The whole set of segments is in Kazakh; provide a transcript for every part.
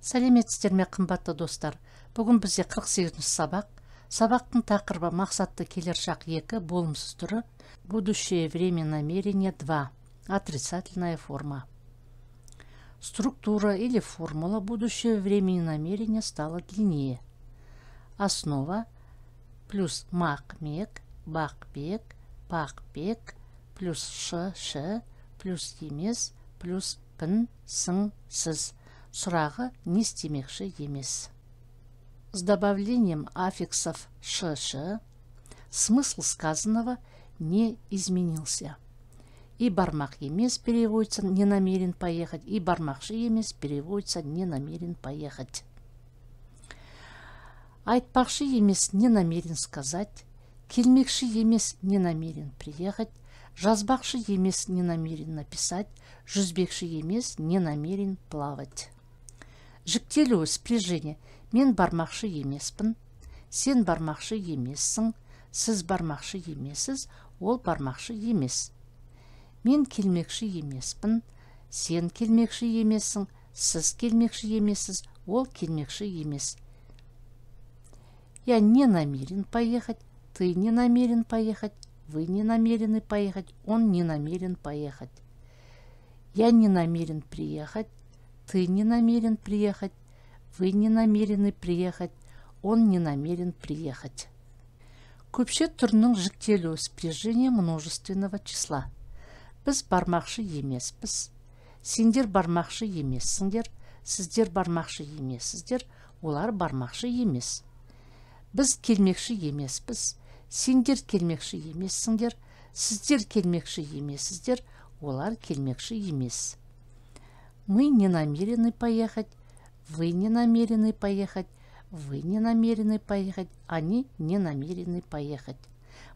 Сәлеметсіздер ме, қымбатты достар. Бүгін бізде 48-ші сабақ. Сабақтың тақырыбы мақсатты келер шақ 2, болымсыз түрі. Будущее время намерения 2. Отрицательная форма. Структура или формула будущего времени намерения стала длиннее. Основа плюс мақ-мек, бақ-бек, пақ-бек, плюс ш, плюс емес, плюс пін, сын, сіз. Сұрағы не істемекші емес. С добавлением аффиксов ш, смысл сказанного не изменился. И бармақ емес переводится не намерен поехать, и бармақшы емес переводится не намерен поехать. Айтпақшы емес не намерен сказать, келмекші емес не намерен приехать, жазбақшы емес не намерен написать, жүзбекші емес не намерен плавать. Жіктелу спряжение. Мен бармақшы емеспін, сен бармақшы емессің, сіз бармақшы емессіз, ол бармақшы емес. Мен келмекші емеспін, сен келмекші емессің, сіз келмекші емессіз, ол келмекші емес. Я не намерен поехать, ты не намерен поехать, вы не намерены поехать, он не намерен поехать. Я не намерен приехать, ты не намерен приехать, вы не намерены приехать, он не намерен приехать. Көпше түрінің жіктелу спряжение множественного числа. Біз бармақшы емеспіз, сендер бармақшы емессіңдер, сіздер бармақшы емессіздер, олар бармақшы емес. Біз келмекші емеспіз, сендер келмекші емессіңдер, сіздер келмекші емессіздер, олар келмекші емес. Мы не намерены поехать, вы не намерены поехать, вы не намерены поехать, они не намерены поехать.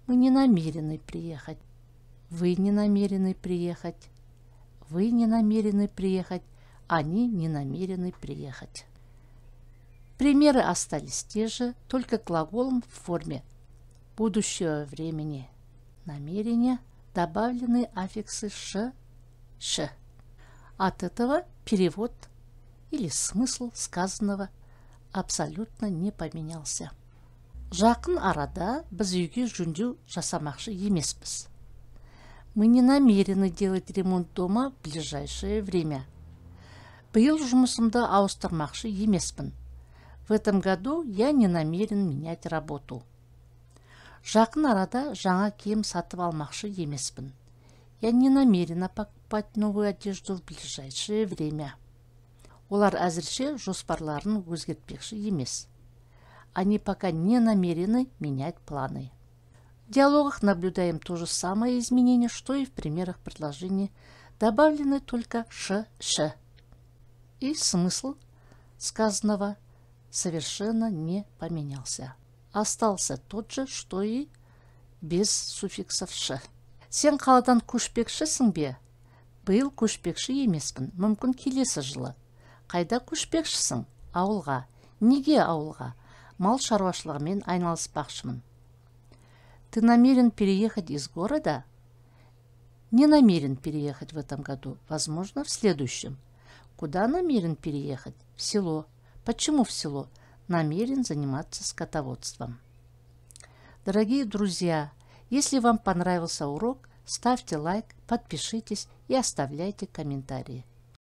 Мы не намерены приехать, вы не намерены приехать, вы не намерены приехать, они не намерены приехать. Примеры остались те же, только глаголом в форме будущего времени намерения добавлены аффиксы ш. От этого перевод или смысл сказанного абсолютно не поменялся. Жақын арада біз үйге жөндеу жасамақшы емеспіз. Мы не намерены делать ремонт дома в ближайшее время. Биыл жұмысымды ауыстырмақшы емеспін. В этом году я не намерен менять работу. Жақын арада жаңа киім сатып алмақшы емеспін. Я не намерена покупать новую одежду в ближайшее время. Олар әзірше жоспарларын өзгертпекші емес. Они пока не намерены менять планы. В диалогах наблюдаем то же самое изменение, что и в примерах предложений. Добавлены только ш. И смысл сказанного совершенно не поменялся. Остался тот же, что и без суффиксов ш. Сен қаладан көшпекшісің бе? Биыл көшпекші емеспін, мүмкін келесі жылы. Қайда көшпекшісің? Ауылға. Неге ауылға? Мал шаруашылығымен айналыспақшымын. Ты намерен переехать из города? Не намерен переехать в этом году. Возможно, в следующем. Куда намерен переехать? В село. Почему в село? Намерен заниматься скотоводством. Дорогие друзья, если вам понравился урок, ставьте лайк, подпишитесь и оставляйте комментарии.